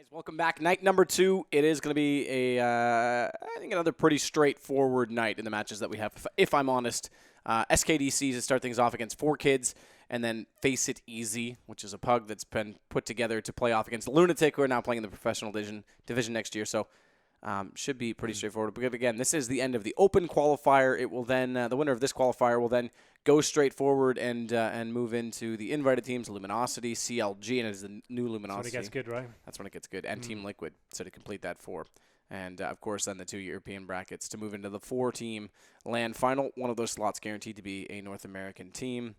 Guys, welcome back. Night number 2. It is going to be I think another pretty straightforward night in the matches that we have, if I'm honest. SKDC to start things off against 4Kids, and then Face It Easy, which is a pug that's been put together to play off against Lunatic, who are now playing in the professional division next year. So should be pretty straightforward. But again, this is the end of the open qualifier. It will then the winner of this qualifier will then go straight forward and move into the invited teams, Luminosity, CLG, and it is the new Luminosity. That's when it gets good, right? That's when it gets good. And Team Liquid, so to complete that 4. And, of course, then the 2 European brackets to move into the 4-team LAN final. One of those slots guaranteed to be a North American team.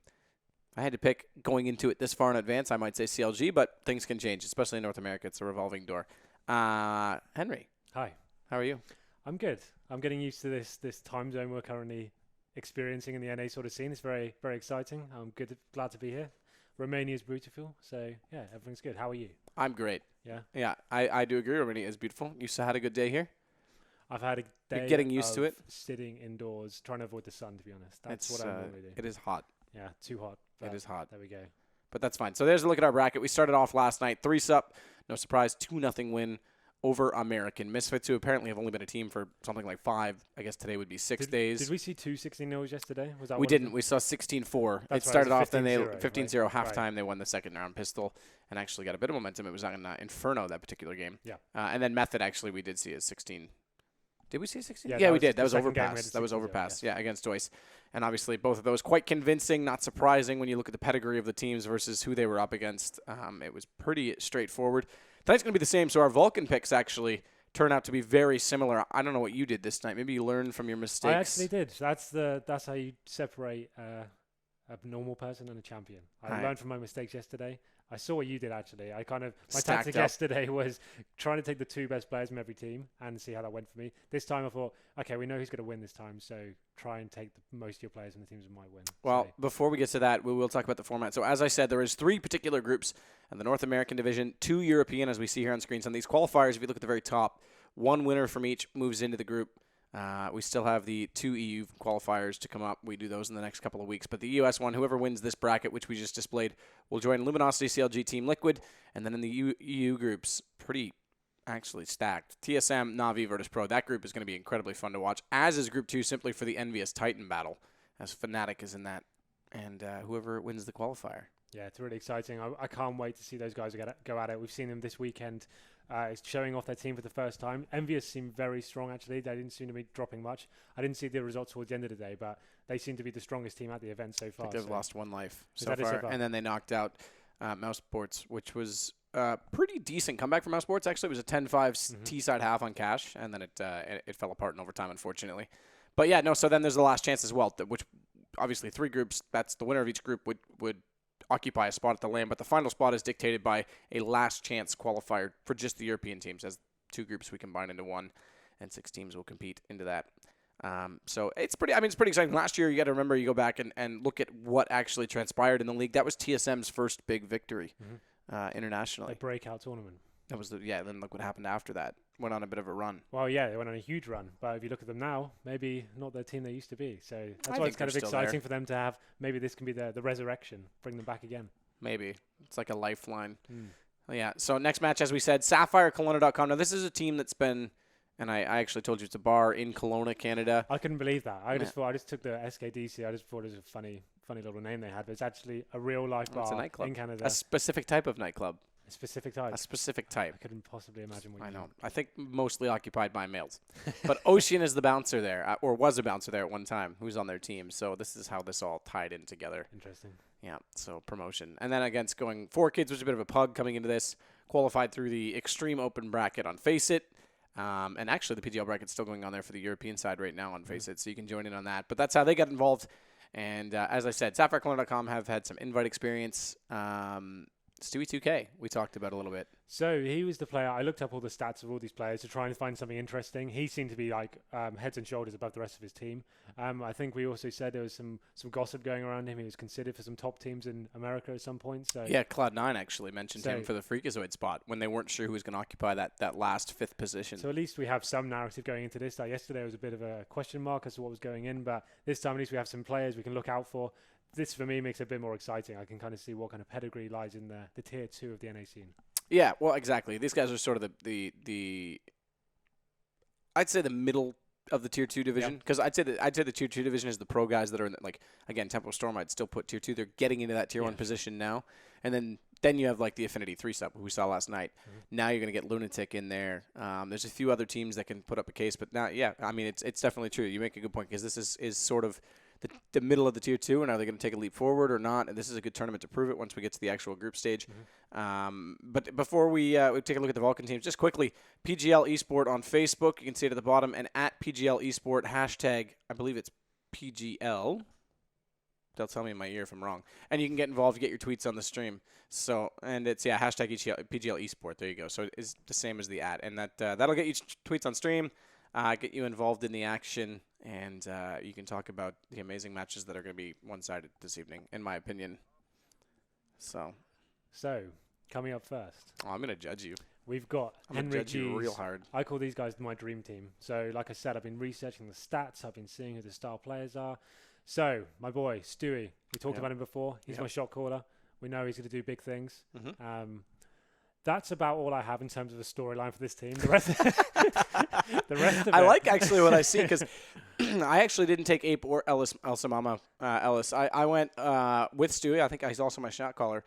If I had to pick going into it this far in advance, I might say CLG, but things can change, especially in North America. It's a revolving door. Henry. Hi. How are you? I'm good. I'm getting used to this time zone we're currently experiencing in the NA sort of scene. It's very, very exciting. I'm glad to be here. Romania is beautiful, so yeah, everything's good. How are you? I'm great. Yeah? Yeah, I do agree. Romania is beautiful. You had a good day here? I've had a day You're getting used to it? Sitting indoors, trying to avoid the sun, to be honest. That's what I normally do. It is hot. Yeah, too hot. It is hot. There we go. But that's fine. So there's a look at our bracket. We started off last night, 3-sup. No surprise, 2-0 win over American Misfits, who apparently have only been a team for something like 5. I guess today would be 6 days. Did we see 2 16-0s yesterday? Was that we didn't. We saw 16-4. It started off, then they 15-0 halftime. Right. They won the second round pistol and actually got a bit of momentum. It was on Inferno, that particular game. Yeah. And then Method, actually, we did see a 16. Did we see a 16? Yeah, we did. That was Overpass. That was Overpass, yeah, against Joyce. And obviously, both of those quite convincing, not surprising when you look at the pedigree of the teams versus who they were up against. It was pretty straightforward. Tonight's going to be the same, so our Vulcan picks actually turn out to be very similar. I don't know what you did this night. Maybe you learned from your mistakes. I actually did. That's how you separate a normal person and a champion. I learned from my mistakes yesterday. I saw what you did, actually. My tactic yesterday was trying to take the 2 best players from every team and see how that went for me. This time I thought, okay, we know who's going to win this time, so try and take most of your players from the teams that might win. Well, before we get to that, we will talk about the format. So as I said, there is 3 particular groups in the North American division, 2 European, as we see here on screens. On these qualifiers, if you look at the very top, 1 winner from each moves into the group. We still have the 2 EU qualifiers to come up. We do those in the next couple of weeks. But the US one, whoever wins this bracket, which we just displayed, will join Luminosity, CLG, Team Liquid. And then in the EU groups, pretty actually stacked. TSM, Na'Vi, Virtus Pro. That group is going to be incredibly fun to watch, as is Group 2, simply for the envious Titan battle, as Fnatic is in that. And whoever wins the qualifier. Yeah, it's really exciting. I can't wait to see those guys go at it. We've seen them this weekend. It's showing off their team for the first time. Envious seemed very strong, actually. They didn't seem to be dropping much. I didn't see the results towards the end of the day, but they seem to be the strongest team at the event so far. I think they've lost 1 life so far. And then they knocked out Mouse Sports, which was a pretty decent comeback for Mouse Sports. Actually, it was a 10-5 T-side half on cash, and then it fell apart in overtime, unfortunately. But yeah, no, so then there's the last chance as well, which obviously 3 groups, that's the winner of each group would occupy a spot at the LAN, but the final spot is dictated by a last chance qualifier for just the European teams. As 2 groups we combine into 1, and 6 teams will compete into that. So it's pretty exciting. Last year, you got to remember, you go back and look at what actually transpired in the league. That was TSM's first big victory internationally. A breakout tournament. That was then look what happened after that. Went on a bit of a run. Well, yeah, they went on a huge run. But if you look at them now, maybe not the team they used to be. So that's why it's kind of exciting for them to have. Maybe this can be the resurrection, bring them back again. Maybe. It's like a lifeline. Yeah, so next match, as we said, SapphireKelowna.com. Now, this is a team that's been, and I actually told you it's a bar in Kelowna, Canada. I couldn't believe that. I just took the SKDC. I just thought it was a funny little name they had. But it's actually a real-life bar in Canada. A specific type of nightclub. A specific type. A specific type. I couldn't possibly imagine what you know. I think mostly occupied by males. But Ocean is the bouncer there, or was a bouncer there at one time, who's on their team. So this is how this all tied in together. Interesting. Yeah, so promotion. And then against going 4Kids, which is a bit of a pug coming into this, qualified through the Extreme Open bracket on Face It. And actually the PGL bracket's still going on there for the European side right now on Face It, so you can join in on that. But that's how they got involved. And as I said, SapphireKelowna.com have had some invite experience. Stewie 2K, we talked about a little bit. So he was the player. I looked up all the stats of all these players to try and find something interesting. He seemed to be like heads and shoulders above the rest of his team. I think we also said there was some gossip going around him. He was considered for some top teams in America at some point. So yeah, Cloud9 actually mentioned him for the Freakazoid spot when they weren't sure who was going to occupy that last 5th position. So at least we have some narrative going into this. Yesterday was a bit of a question mark as to what was going in, but this time at least we have some players we can look out for. This, for me, makes it a bit more exciting. I can kind of see what kind of pedigree lies in the tier 2 of the NA scene. Yeah, well, exactly. These guys are sort of the I'd say the middle of the tier 2 division, because I'd say the tier 2 division is the pro guys that are in again, Tempo Storm I'd still put tier 2. They're getting into that tier 1 position now, and then you have like the Affinity 3 sub who we saw last night. Now you're gonna get Lunatic in there. There's a few other teams that can put up a case, but now I mean it's definitely true. You make a good point, because this is sort of the middle of the tier 2, and are they going to take a leap forward or not? And this is a good tournament to prove it once we get to the actual group stage. But before we take a look at the Vulcan teams, just quickly, PGL Esport on Facebook, you can see it at the bottom, and at PGL Esport, hashtag, I believe it's PGL. They'll tell me in my ear if I'm wrong. And you can get involved, get your tweets on the stream. So, and it's, hashtag PGL Esport. There you go. So it's the same as the @ and that'll get you tweets on stream, get you involved in the action, and you can talk about the amazing matches that are going to be one-sided this evening, in my opinion. So coming up first. Oh, I'm going to judge you. We've got Henry G's. You real hard. I call these guys my dream team. So, like I said, I've been researching the stats. I've been seeing who the star players are. So, my boy, Stewie, we talked about him before. He's my shot caller. We know he's going to do big things. That's about all I have in terms of a storyline for this team. The rest of it. I like actually what I see, because I actually didn't take Ape or Elsamama Ellis. I went with Stewie. I think he's also my shot caller.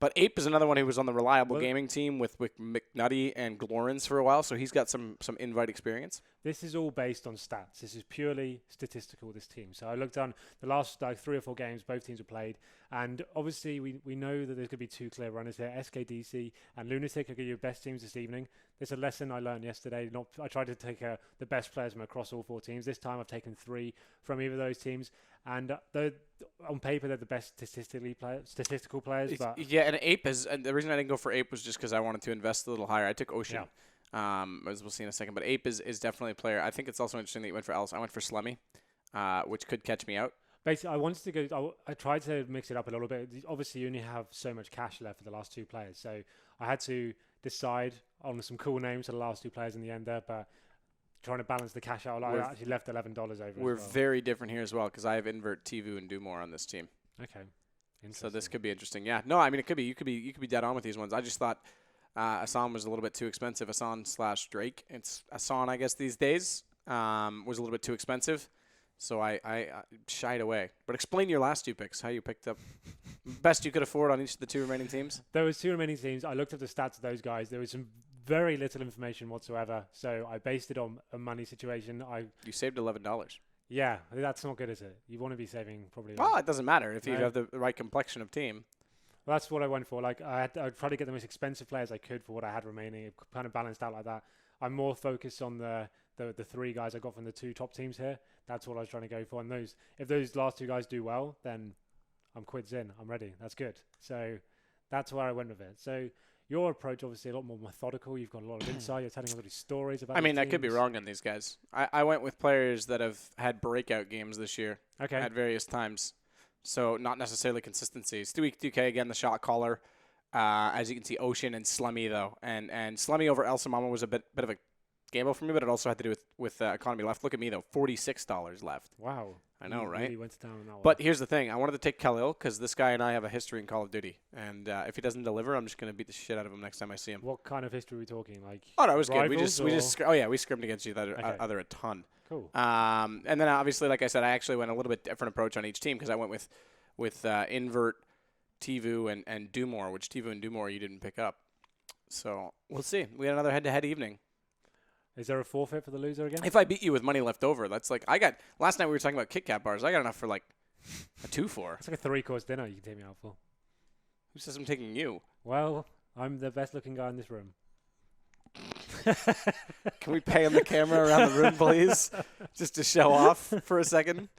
But Ape is another one who was on the Reliable Gaming team with McNutty and Glorens for a while, so he's got some invite experience. This is all based on stats. This is purely statistical, this team. So I looked on the last 3 or 4 games both teams have played, and obviously we know that there's going to be 2 clear runners here. SKDC and Lunatic are your best teams this evening. There's a lesson I learned yesterday. I tried to take the best players from across all 4 teams. This time I've taken 3 from either of those teams, and on paper they're the best statistical players. But and Ape is, and the reason I didn't go for Ape was just because I wanted to invest a little higher. I took Ocean. As we'll see in a second. But Ape is definitely a player. I think it's also interesting that you went for Ellis. I went for Slemmy, which could catch me out. Basically, I wanted to go. I tried to mix it up a little bit. Obviously, you only have so much cash left for the last 2 players, so I had to decide on some cool names for the last 2 players in the end there. But trying to balance the cash out, I actually left $11 over. We're very different here as well, because I have Invert, Tvu, and Dumore on this team. Okay, so this could be interesting. Yeah, no, I mean it could be. You could be dead on with these ones. I just thought Asan was a little bit too expensive. Asan/Drake. It's Asan, I guess, these days. Was a little bit too expensive. So I shied away. But explain your last 2 picks, how you picked up best you could afford on each of the 2 remaining teams. There was 2 remaining teams. I looked at the stats of those guys. There was some very little information whatsoever. So I based it on a money situation. You saved $11. Yeah, that's not good, is it? You want to be saving probably. Well, it doesn't matter if you have the right complexion of team. Well, that's what I went for. Like I tried to get the most expensive players I could for what I had remaining. It kind of balanced out like that. I'm more focused on the 3 guys I got from the 2 top teams here. That's what I was trying to go for. And if those last 2 guys do well, then I'm quids in. I'm ready. That's good. So that's where I went with it. So your approach, obviously, a lot more methodical. You've got a lot of insight. You're telling all these stories about. I mean, I could be wrong on these guys. I went with players that have had breakout games this year. Okay. At various times. So not necessarily consistency. Stewie DK, again, the shot caller. As you can see, Ocean and Slemmy, though. And Slemmy over Elsamama was a bit of a gamble for me, but it also had to do with economy left. Look at me, though. $46 left. Wow. I know, right? Really went down on that one. But here's the thing. I wanted to take Khalil because this guy and I have a history in Call of Duty. And if he doesn't deliver, I'm just going to beat the shit out of him next time I see him. What kind of history are we talking? Like, oh, no, it was good. We scrimmed against each other a ton. Cool. And then obviously, like I said, I actually went a little bit different approach on each team because I went with Invert, Tvu, and Dumore, which Tvu and Dumore you didn't pick up. So we'll see. We had another head-to-head evening. Is there a forfeit for the loser again? If I beat you with money left over, that's like last night we were talking about Kit Kat bars. I got enough for like a 2-for. It's like a 3-course dinner you can take me out for. Who says I'm taking you? Well, I'm the best looking guy in this room. Can we pay on the camera around the room, please? Just to show off for a second.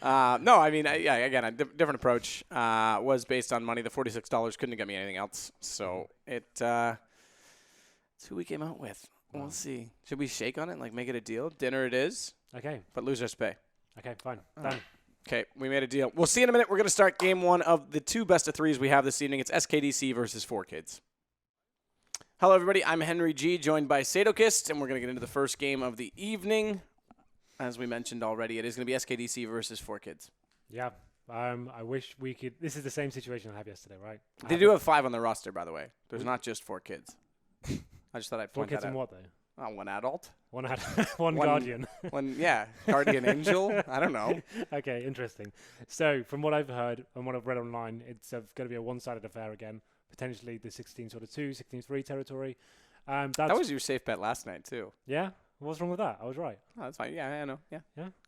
No, I mean, again, a different approach was based on money. The $46 couldn't have got me anything else. So it's who we came out with. We'll see. Should we shake on it, like make it a deal? Dinner it is. Okay. But losers pay. Okay, fine. Done. Okay, we made a deal. We'll see in a minute. We're going to start game 1 of the 2 best-of-3s we have this evening. It's SKDC versus 4Kids. Hello, everybody. I'm Henry G, joined by Sadokist, and we're going to get into the first game of the evening. As we mentioned already, it is going to be SKDC versus 4Kids. Yeah. I wish we could. This is the same situation I had yesterday, right? They do have 5 on the roster, by the way. There's not just 4 kids. I just thought I'd point that out. 4 kids and what, though? 1 adult. One guardian. Guardian angel. I don't know. Okay, interesting. So, from what I've heard and what I've read online, it's going to be a one-sided affair again. Potentially the 16-2, 16-3 territory. That was your safe bet last night, too. Yeah? What's wrong with that? I was right. Oh, that's fine. Yeah, I know. Yeah.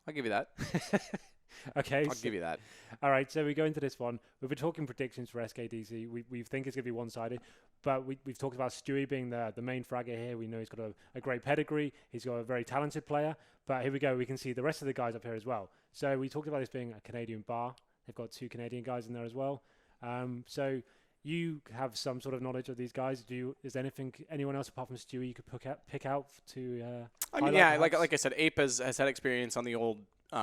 I'll give you that. Okay. I'll give you that. All right, so we go into this one. We've been talking predictions for SKDC. We think it's going to be one-sided, but we've talked about Stewie being the main fragger here. We know he's got a great pedigree. He's got a very talented player. But here we go. We can see the rest of the guys up here as well. So we talked about this being a Canadian bar. They've got 2 Canadian guys in there as well. So you have some sort of knowledge of these guys. Is there anyone else apart from Stewie you could pick out to? I mean, yeah, like I said, Ape has had experience on the old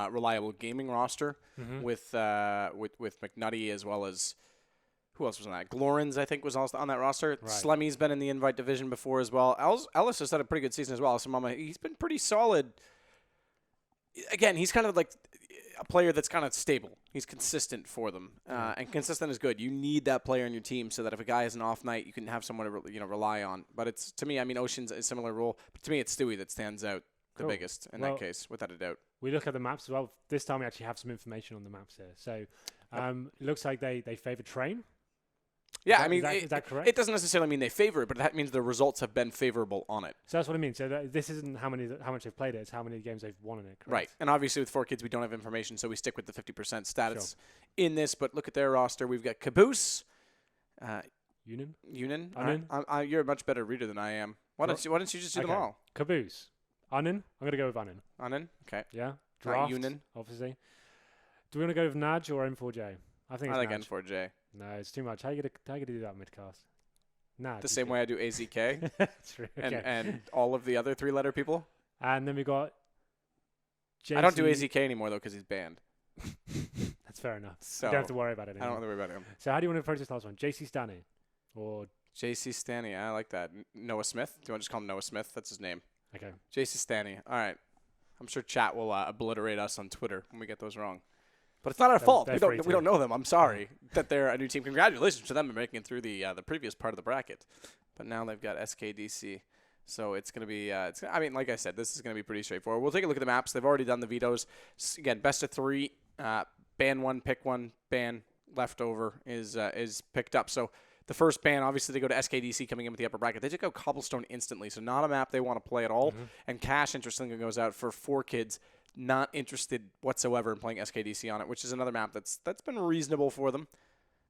reliable gaming roster with McNutty, as well as who else was on that? Glorins, I think, was also on that roster. Right. Slemmy's been in the invite division before as well. Ellis has had a pretty good season as well. So he's been pretty solid. Again, he's kind of like a player that's kind of stable. He's consistent for them, and consistent is good. You need that player on your team so that if a guy has an off night, you can have someone to rely on. But it's, to me, I mean, Ocean's a similar role, but to me, it's Stewie that stands out the biggest in that case, without a doubt. We look at the maps as well. This time we actually have some information on the maps here. So it looks like they favor Train. Yeah, is that correct? It doesn't necessarily mean they favor it, but that means the results have been favorable on it. So that's what I mean. So this isn't how much they've played it. It's how many games they've won in it. Correct? Right. And obviously with 4 kids, we don't have information, so we stick with the 50% status in this. But look at their roster. We've got Caboose. Yunin? Unin? You're a much better reader than I am. Why don't you just do them all? Caboose. Unin? I'm going to go with Unin. Unin? Okay. Yeah. Draft, Yunin. Obviously. Do we want to go with Naj or M4J? I like Naj. N4J. No, it's too much. How are you gonna do that mid-cast? The same way I do AZK. True. Okay. And all of the other 3-letter people. And then we got JC. I don't do AZK anymore, though, because he's banned. That's fair enough. So you don't have to worry about it anymore. I don't have to worry about him. So how do you want to approach this last one? JC Stanley or JC Stanley? I like that. Noah Smith. Do you want to just call him Noah Smith? That's his name. Okay. JC Stanley. All right. I'm sure chat will obliterate us on Twitter when we get those wrong. But it's not our fault. We don't know them. I'm sorry that they're a new team. Congratulations to them for making it through the previous part of the bracket. But now they've got SKDC. So it's going to be I mean, like I said, this is going to be pretty straightforward. We'll take a look at the maps. They've already done the vetoes. Again, best of 3, ban 1, pick 1, ban leftover is picked up. So the first ban, obviously, they go to SKDC coming in with the upper bracket. They took out Cobblestone instantly, so not a map they want to play at all. And Cash, interestingly, goes out for 4 kids. Not interested whatsoever in playing SKDC on it, which is another map that's been reasonable for them.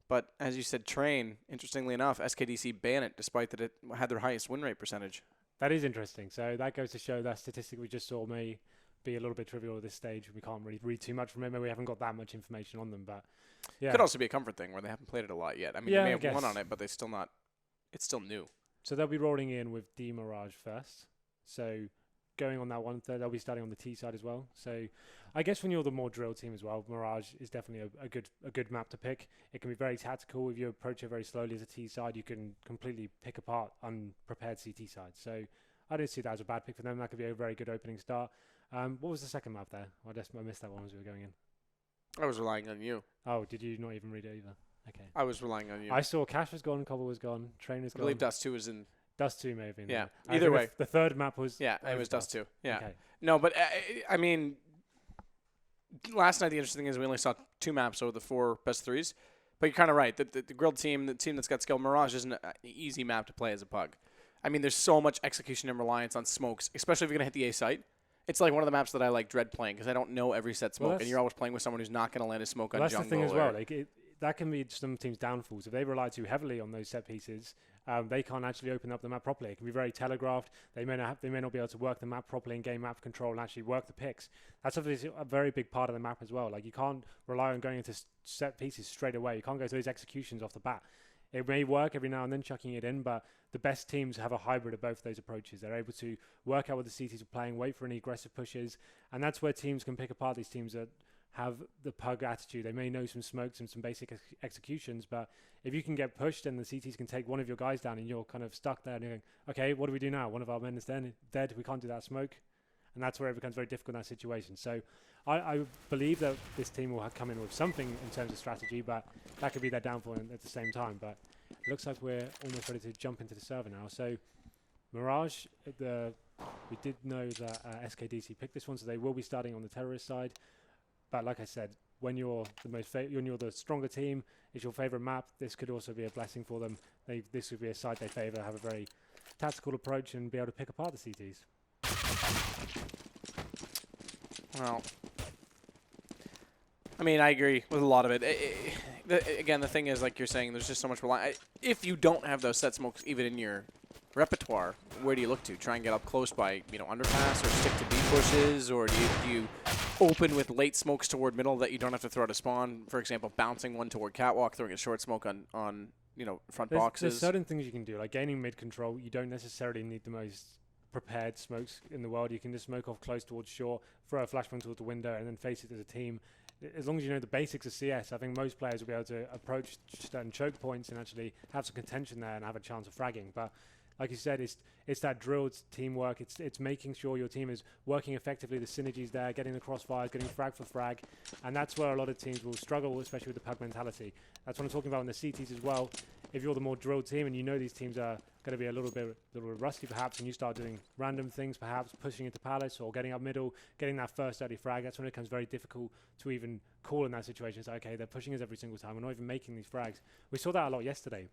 But as you said, Train, interestingly enough, SKDC ban it despite that it had their highest win rate percentage. That is interesting. So that goes to show that statistic we just saw may be a little bit trivial at this stage. We can't really read too much from it. Maybe we haven't got that much information on them, but yeah. Could also be a comfort thing where they haven't played it a lot yet. I mean, they may have won on it, but it's still new. So they'll be rolling in with D Mirage first. So going on that one, they'll be starting on the T side as well. So I guess when you're the more drill team as well, Mirage is definitely a good map to pick. It can be very tactical. If you approach it very slowly as a T side, you can completely pick apart unprepared CT sides. So I don't see that as a bad pick for them. That could be a very good opening start. What was the second map there? I missed that one as we were going in. I was relying on you. Oh, did you not even read it either? Okay. I was relying on you. I saw Cash was gone, Cobble was gone, Train was gone. I believe Dust 2 was in. Dust 2 may have been. Yeah. There. Either way. The third map was. Yeah, it was Dust 2. Yeah. Okay. No, but I mean, last night the interesting thing is we only saw 2 maps over the 4 best 3s. But you're kind of right. The grilled team, the team that's got skill, Mirage isn't an easy map to play as a pug. I mean, there's so much execution and reliance on smokes, especially if you're going to hit the A site. It's like one of the maps that I like dread playing because I don't know every set smoke, and you're always playing with someone who's not going to land a smoke on jungle. That's the thing as well. That can be some teams' downfalls. If they rely too heavily on those set pieces, they can't actually open up the map properly. It can be very telegraphed. They may not be able to work the map properly in game map control and actually work the picks. That's obviously a very big part of the map as well. Like, you can't rely on going into set pieces straight away. You can't go to those executions off the bat. It may work every now and then chucking it in, but the best teams have a hybrid of both of those approaches. They're able to work out what the CTs are playing, wait for any aggressive pushes, and that's where teams can pick apart these teams that have the pug attitude. They may know some smokes and some basic executions, but if you can get pushed and the CTs can take one of your guys down and you're kind of stuck there and you're going, okay, what do we do now? One of our men is dead. We can't do that smoke. and that's where it becomes very difficult in that situation. So I believe that this team will come in with something in terms of strategy, but that could be their downfall at the same time. But it looks like we're almost ready to jump into the server now. So Mirage, we did know that SKDC picked this one, so they will be starting on the terrorist side. But like I said, when you're the stronger team, it's your favorite map, this could also be a blessing for them. This would be a side they favor, have a very tactical approach, and be able to pick apart the CTs. Well, I mean, I agree with a lot of it. Again, the thing is, like you're saying, there's just so much reliance. If you don't have those set smokes even in your repertoire, where do you look to? Try and get up close by, underpass, or stick to B pushes, or do you open with late smokes toward middle that you don't have to throw to spawn? For example, bouncing one toward catwalk, throwing a short smoke on front boxes. There's certain things you can do, like gaining mid control. You don't necessarily need the most prepared smokes in the world. You can just smoke off close towards short, throw a flashbang towards the window, and then face it as a team. As long as you know the basics of CS, I think most players will be able to approach certain choke points and actually have some contention there and have a chance of fragging. But like you said, it's that drilled teamwork. It's making sure your team is working effectively, the synergies there, getting the crossfires, getting frag for frag. And that's where a lot of teams will struggle, especially with the pug mentality. That's what I'm talking about in the CTs as well. If you're the more drilled team and you know these teams are going to be a little bit rusty perhaps, and you start doing random things, perhaps pushing into Palace or getting up middle, getting that first early frag, that's when it becomes very difficult to even call in that situation. It's like, okay, they're pushing us every single time. We're not even making these frags. We saw that a lot yesterday.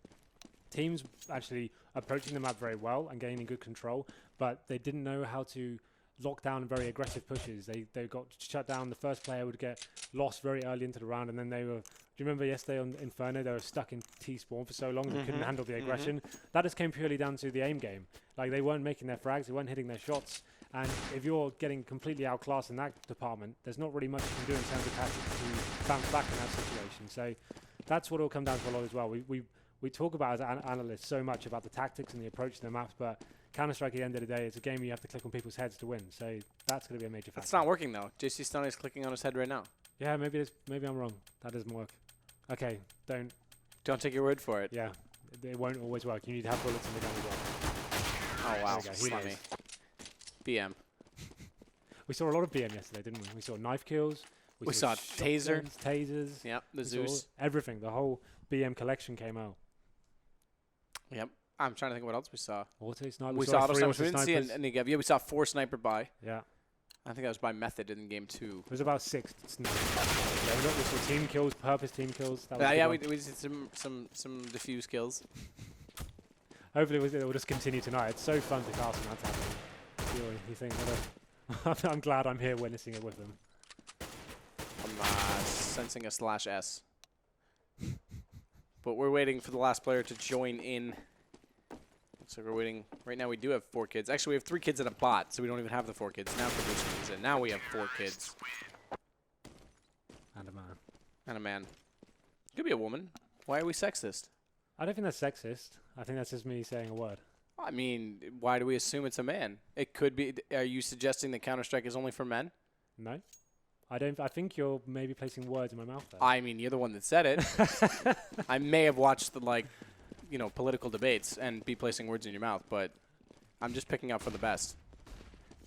Teams actually approaching the map very well and gaining good control, but they didn't know how to lock down very aggressive pushes. They got shut down. The first player would get lost very early into the round, and then they were... Do you remember yesterday on Inferno, they were stuck in T-spawn for so long they couldn't handle the aggression? That just came purely down to the aim game. Like, they weren't making their frags, they weren't hitting their shots, and if you're getting completely outclassed in that department, there's not really much you can do in terms of tactics to bounce back in that situation. So that's what it'll come down to a lot as well. We talk about, as analysts, so much about the tactics and the approach to the maps, but Counter-Strike at the end of the day, it's a game you have to click on people's heads to win. So that's going to be a major factor. It's not working, though. JC Stoney is clicking on his head right now. Yeah, maybe I'm wrong. That doesn't work. Okay, don't take your word for it. Yeah, it won't always work. You need to have bullets in the gun as well. Oh, wow. Slummy. BM. We saw a lot of BM yesterday, didn't we? We saw knife kills. We saw tasers. Yep, the Zeus. Everything. The whole BM collection came out. Yep. I'm trying to think what else we saw. Auto sniper. We saw auto snipers. We didn't see any. Yeah, we saw 4 sniper by. Yeah. I think that was by method in game 2. It was about 6. We saw team kills, purpose team kills. We did some diffuse kills. Hopefully it will just continue tonight. It's so fun to cast when that's happening. You think, I'm glad I'm here witnessing it with them. I'm sensing a /S. But we're waiting for the last player to join in. So we're waiting. Right now we do have 4 kids. Actually, we have 3 kids and a bot, so we don't even have the 4 kids. Now Caboose comes in. Now we have 4 kids. And a man. And a man. Could be a woman. Why are we sexist? I don't think that's sexist. I think that's just me saying a word. I mean, why do we assume it's a man? It could be. Are you suggesting that Counter-Strike is only for men? No. I think you're maybe placing words in my mouth there. I mean, you're the one that said it. I may have watched the, political debates and be placing words in your mouth, but I'm just picking up for the best.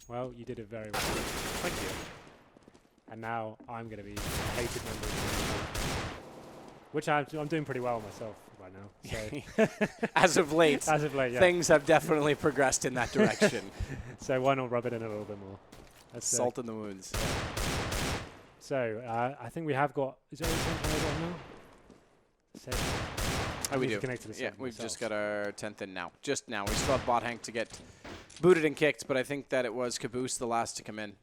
Well, you did it very well. Thank you. And now I'm going to be a hated member of the which I'm doing pretty well myself right now. So As of late, yeah. Things have definitely progressed in that direction. So why not rub it in a little bit more? That's salt in the wounds. So I think we have got... Is there anything now? Oh, we do. Yeah, we've just got our 10th in now. Just now. We still have Bot Hank to get booted and kicked, but I think that it was Caboose the last to come in.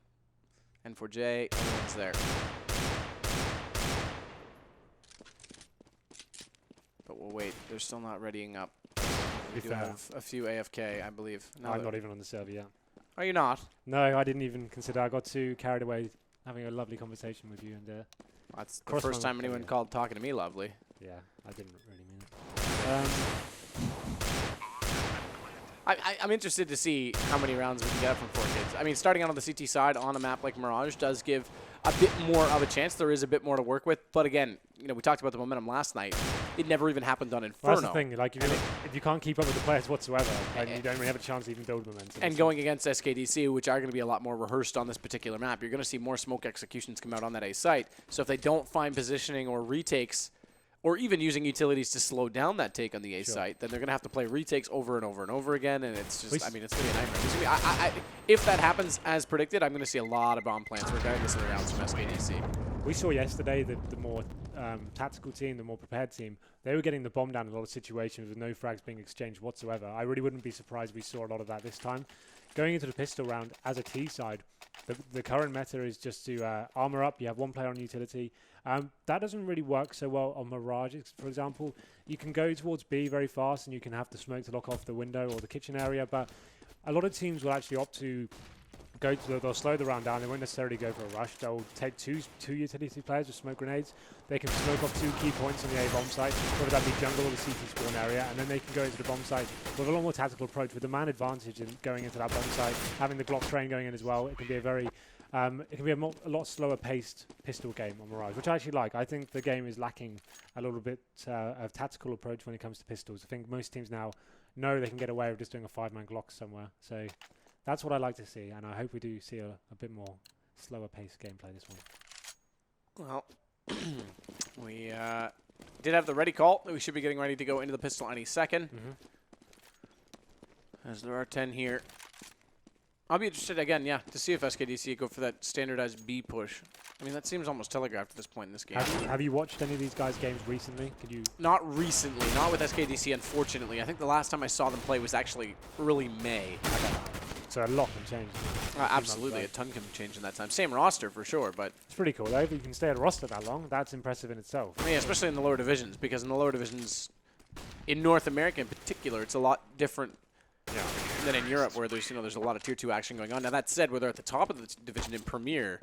And for Jay, everyone's there. But we'll wait. They're still not readying up. We do have a few AFK, I believe. I'm not even on the server yet. Are you not? No, I didn't even consider. I got too carried away having a lovely conversation with you. And that's the first time anyone called talking to me lovely. Yeah, I didn't really mean it. I'm interested to see how many rounds we can get from 4 kids. I mean, starting out on the CT side on a map like Mirage does give a bit more of a chance. There is a bit more to work with. But again, you know, we talked about the momentum last night. It never even happened on Inferno. Well, that's the thing. Like, if you can't keep up with the players whatsoever, like, you don't really have a chance to even build momentum. And going against SKDC, which are going to be a lot more rehearsed on this particular map, you're going to see more smoke executions come out on that A site. So if they don't find positioning or retakes, or even using utilities to slow down that take on the A site, then they're going to have to play retakes over and over and over again, and it's just, I mean, it's going to be a nightmare. It's gonna be, if that happens as predicted, I'm going to see a lot of bomb plants regardless of the rounds from SKDC. We saw yesterday that the more tactical team, the more prepared team, they were getting the bomb down in a lot of situations with no frags being exchanged whatsoever. I really wouldn't be surprised if we saw a lot of that this time. Going into the pistol round, as a T side, the current meta is just to armor up. You have one player on utility. That doesn't really work so well on Mirage, for example. You can go towards B very fast and you can have the smoke to lock off the window or the kitchen area, but a lot of teams will actually opt to go to they'll slow the round down. They won't necessarily go for a rush. They'll take two utility players with smoke grenades. They can smoke off 2 key points on the A bomb site, whether that be jungle or the CT spawn area, and then they can go into the bomb site with a lot more tactical approach, with the man advantage in going into that bomb site, having the Glock train going in as well. It can be a very a lot slower paced pistol game on Mirage, which I actually like. I think the game is lacking a little bit of tactical approach when it comes to pistols. I think most teams now know they can get away with just doing a 5-man Glock somewhere. So that's what I like to see, and I hope we do see a bit more slower paced gameplay this one. Well, we did have the ready call. We should be getting ready to go into the pistol any second. As there are 10 here. I'll be interested again, to see if SKDC go for that standardized B push. I mean, that seems almost telegraphed at this point in this game. Have you watched any of these guys' games recently? Could you? Not recently, not with SKDC, unfortunately. I think the last time I saw them play was actually early May. Okay. So a lot can change. Absolutely, a ton can change in that time. Same roster for sure, but it's pretty cool though. If you can stay at a roster that long, that's impressive in itself. I mean, especially in the lower divisions, because in the lower divisions, in North America in particular, it's a lot different than in Europe, where there's there's a lot of tier 2 action going on. Now that said, where they're at the top of the division in Premier,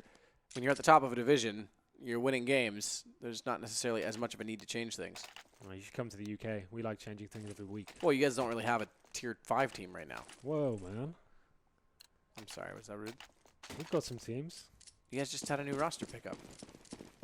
when you're at the top of a division, you're winning games. There's not necessarily as much of a need to change things. Well, you should come to the UK. We like changing things every week. Well, you guys don't really have a tier 5 team right now. Whoa, man. I'm sorry, was that rude? We've got some teams. You guys just had a new roster pickup.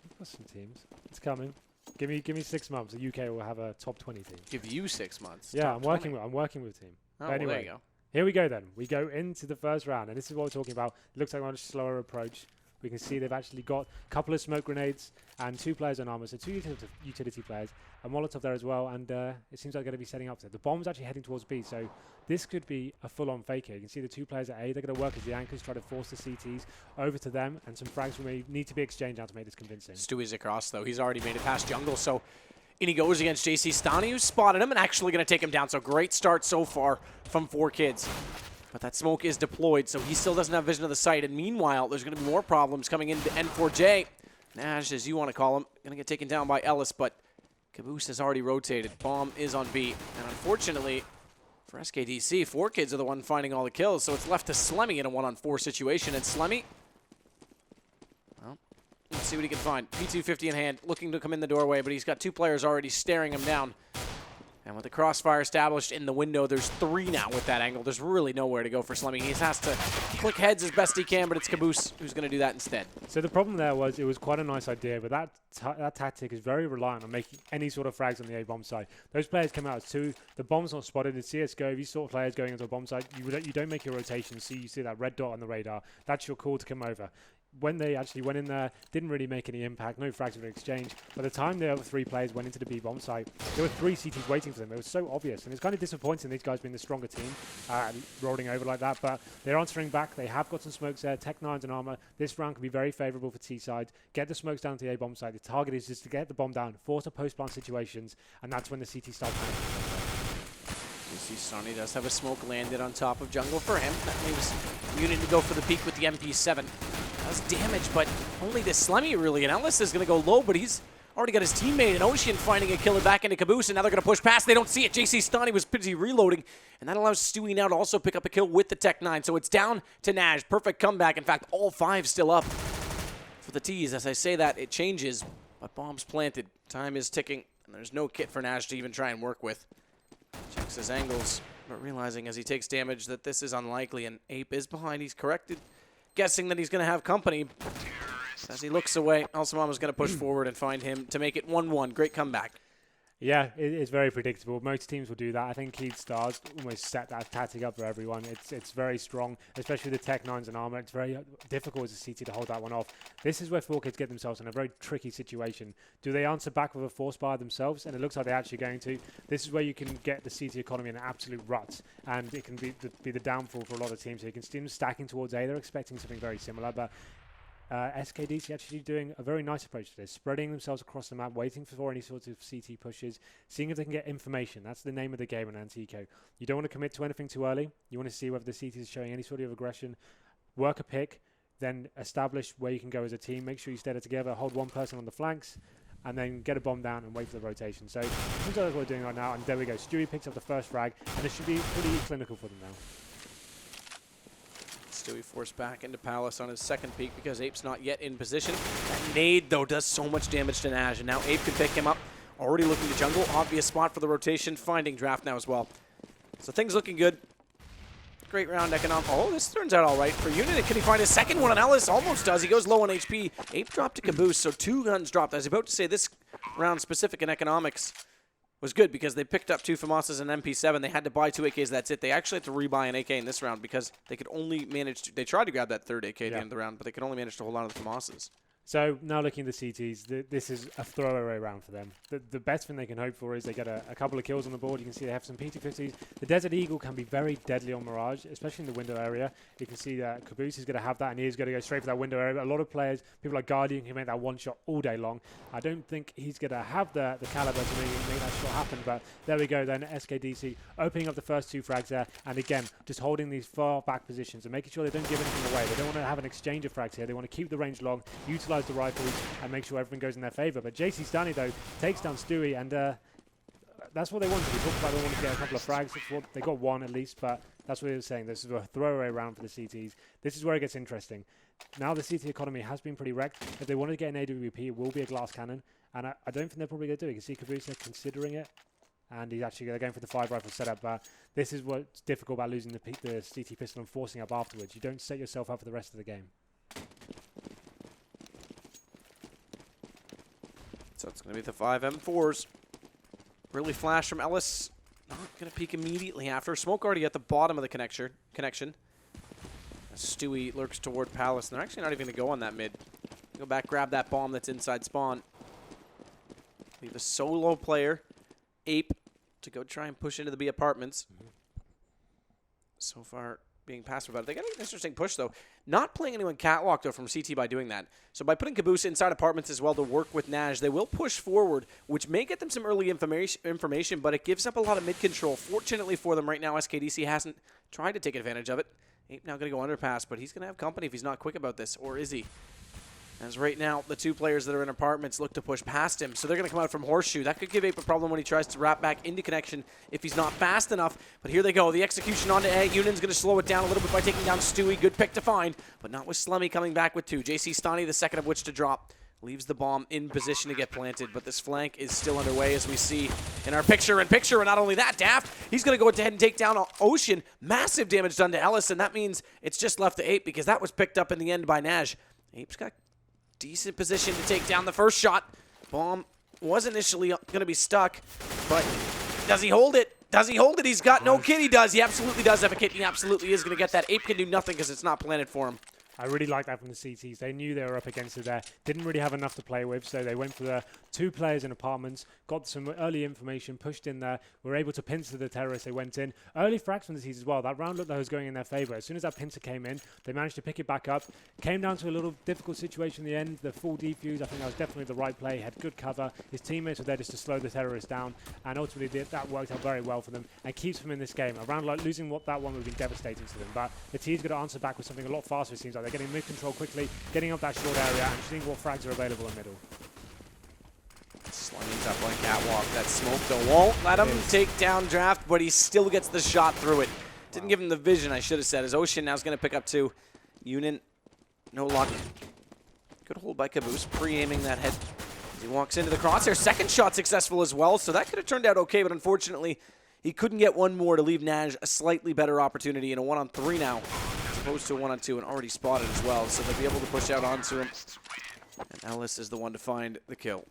We've got some teams. It's coming. Give me 6 months. The UK will have a top 20 team. Give you 6 months. Yeah, I'm working with a team. Oh, but anyway, well, there you go. Here we go then. We go into the first round, and this is what we're talking about. It looks like a much slower approach. We can see they've actually got a couple of smoke grenades and 2 players on armor, so 2 utility players, a Molotov there as well, and it seems like they're going to be setting up there. The bomb's actually heading towards B, so this could be a full-on fake here. You can see the 2 players at A. They're going to work as the anchors, try to force the CTs over to them, and some frags may need to be exchanged now to make this convincing. Stewie's across, though. He's already made it past jungle, so in he goes against JC Stani, who spotted him and actually going to take him down. So great start so far from 4Kids. But that smoke is deployed, so he still doesn't have vision of the site. And meanwhile, there's going to be more problems coming into N4J. Nash, as you want to call him, going to get taken down by Ellis, but Caboose has already rotated. Bomb is on B. And unfortunately, for SKDC, 4Kids are the one finding all the kills, so it's left to Slemmy in a 1-on-4 situation. And Slemmy, well, let's see what he can find. P250 in hand, looking to come in the doorway, but he's got 2 players already staring him down. And with the crossfire established in the window, there's 3 now with that angle. There's really nowhere to go for Slemmy. He has to click heads as best he can, but it's Caboose who's going to do that instead. So the problem there was it was quite a nice idea, but that tactic is very reliant on making any sort of frags on the A-bomb side. Those players came out as 2. The bomb's not spotted. In CSGO, if you saw players going into a bomb site, you don't make your rotation, so you see that red dot on the radar. That's your call to come over. When they actually went in there, didn't really make any impact. No frags were exchanged. By the time the other 3 players went into the B bomb site, there were 3 CTs waiting for them. It was so obvious, and it's kind of disappointing these guys being the stronger team, rolling over like that. But they're answering back. They have got some smokes there, Tech 9s and armor. This round can be very favorable for T side. Get the smokes down to the A bomb site. The target is just to get the bomb down, force a post-plant situations, and that's when the CT start panicking. You see Sonny does have a smoke landed on top of jungle for him. That leaves Unit to go for the peak with the MP7. Does damage, but only to Slemmy, really. And Ellis is going to go low, but he's already got his teammate in Ocean finding a killer back into Caboose, and now they're going to push past. They don't see it. JC Stani was busy reloading, and that allows Stewie now to also pick up a kill with the Tech 9. So it's down to Nash. Perfect comeback. In fact, all 5 still up for the T's. As I say that, it changes, but bomb's planted. Time is ticking, and there's no kit for Nash to even try and work with. Checks his angles, but realizing as he takes damage that this is unlikely, and Ape is behind. He's corrected, guessing that he's going to have company. As he looks away, Alsamama's going to push forward and find him to make it 1-1. Great comeback. Yeah, it's very predictable. Most teams will do that. I think Keith Stars almost set that tactic up for everyone. It's very strong, especially the Tech 9s and armor. It's very difficult as a CT to hold that one off. This is where 4Kids get themselves in a very tricky situation. Do they answer back with a force bar themselves? And it looks like they're actually going to. This is where you can get the CT economy in an absolute rut, and it can be the downfall for a lot of teams. So you can see them stacking towards A. They're expecting something very similar, but SKDC actually doing a very nice approach to this, spreading themselves across the map, waiting for any sorts of CT pushes, seeing if they can get information. That's the name of the game in Antico. You don't want to commit to anything too early. You want to see whether the CT is showing any sort of aggression, work a pick, then establish where you can go as a team. Make sure you stay together, hold one person on the flanks, and then get a bomb down and wait for the rotation. So that's what we're doing right now, and there we go. Stewie picks up the first frag, and it should be pretty clinical for them now. Stewie forced back into Palace on his second peek because Ape's not yet in position. That nade, though, does so much damage to Nash, and now Ape can pick him up. Already looking to jungle. Obvious spot for the rotation. Finding draft now as well. So things looking good. Great round economic. Oh, this turns out all right for Unit. Can he find his second one on Ellis? Almost does. He goes low on HP. Ape dropped to Caboose, so 2 guns dropped. I was about to say this round specific in economics was good because they picked up 2 FAMASas and MP7. They had to buy 2 AKs. That's it. They actually had to rebuy an AK in this round because they could only manage to. They tried to grab that 3rd AK at the end of the round, but they could only manage to hold on to the FAMASas. So now looking at the CTs, this is a throwaway round for them. The best thing they can hope for is they get a couple of kills on the board. You can see they have some PT50s. The Desert Eagle can be very deadly on Mirage, especially in the window area. You can see that Caboose is going to have that, and he is going to go straight for that window area. A lot of players, people like Guardian, can make that one shot all day long. I don't think he's going to have the caliber to make that shot happen, but there we go then. SKDC opening up the first 2 frags there, and again, just holding these far back positions and making sure they don't give anything away. They don't want to have an exchange of frags here. They want to keep the range long, utilize the rifles, and make sure everything goes in their favor. But JC Stani, though, takes down Stewie, and that's what they wanted. We talked about they wanted to get a couple of frags. They got 1 at least, but that's what he was saying. This is a throwaway round for the CTs. This is where it gets interesting. Now the CT economy has been pretty wrecked. If they wanted to get an AWP, it will be a glass cannon, and I don't think they're probably going to do it. You can see Caboose considering it, and he's actually going for the 5 rifle setup. But this is what's difficult about losing the CT pistol and forcing up afterwards. You don't set yourself up for the rest of the game. So it's going to be the 5 M4s. Really flash from Ellis. Not going to peek immediately after. Smoke already at the bottom of the connection. As Stewie lurks toward Palace. And they're actually not even going to go on that mid. Go back, grab that bomb that's inside spawn. Leave a solo player, Ape, to go try and push into the B apartments. So far, being passive about it. They got an interesting push, though. Not playing anyone catwalk, though, from CT by doing that. So by putting Caboose inside apartments as well to work with Naj, they will push forward, which may get them some early information, but it gives up a lot of mid-control. Fortunately for them right now, SKDC hasn't tried to take advantage of it. Ape now going to go underpass, but he's going to have company if he's not quick about this, or is he? As right now, the 2 players that are in apartments look to push past him, so they're going to come out from Horseshoe. That could give Ape a problem when he tries to wrap back into connection if he's not fast enough. But here they go. The execution onto A. Union's going to slow it down a little bit by taking down Stewie. Good pick to find, but not with Slemmy coming back with 2. JC Stani, the second of which to drop. Leaves the bomb in position to get planted, but this flank is still underway as we see in our picture-in-picture. And not only that, Daft, he's going to go ahead and take down Ocean. Massive damage done to Ellis, and that means it's just left to Ape because that was picked up in the end by Naj. Ape's got decent position to take down the first shot. Bomb was initially going to be stuck, but does he hold it? Does he hold it? He's got no kit. He does. He absolutely does have a kit. He absolutely is going to get that. Ape can do nothing because it's not planted for him. I really like that from the CTs. They knew they were up against it there. Didn't really have enough to play with, so they went for the 2 players in apartments, got some early information, pushed in there, were able to pincer the terrorists. They went in. Early frags from the CTs as well. That round looked like it was going in their favor. As soon as that pincer came in, they managed to pick it back up. Came down to a little difficult situation in the end. The full defuse, I think that was definitely the right play. Had good cover. His teammates were there just to slow the terrorists down, and ultimately that worked out very well for them and keeps them in this game. A round like losing that one would have been devastating to them, but the team's got to answer back with something a lot faster. It seems like they're getting mid-control quickly, getting up that short area, and seeing what frags are available in middle. Slemmy's up on catwalk. That smoke, though, won't let him take down Draft, but he still gets the shot through it. Didn't give him the vision, I should have said. As Ocean now is going to pick up 2. Union, no luck. Good hold by Caboose, pre-aiming that head as he walks into the crosshair. Second shot successful as well, so that could have turned out okay, but unfortunately, he couldn't get one more to leave Naj a slightly better opportunity in a 1-on-3 now, as opposed to a 1-on-2 and already spotted as well, so they'll be able to push out onto him. And Ellis is the one to find the kill.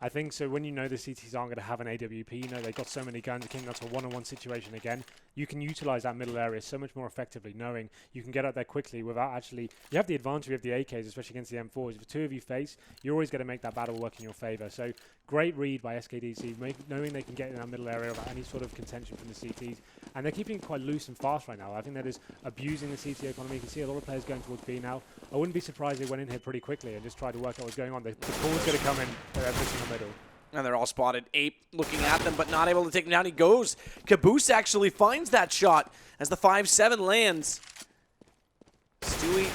I think so. When you know the CTs aren't going to have an AWP, you know they've got so many guns, it came down to a one-on-one situation again. You can utilize that middle area so much more effectively, knowing you can get out there quickly without actually. You have the advantage of the AKs, especially against the M4s. If the two of you face, you're always going to make that battle work in your favor. So great read by SKDC, knowing they can get in that middle area without any sort of contention from the CTs, and they're keeping it quite loose and fast right now. I think that is abusing the CT economy. You can see a lot of players going towards B now. I wouldn't be surprised if they went in here pretty quickly and just tried to work out what's going on. The call's going to come in. They're pushing the middle. And they're all spotted. Ape looking at them, but not able to take them down. He goes. Caboose actually finds that shot as the 5-7 lands. Stewie,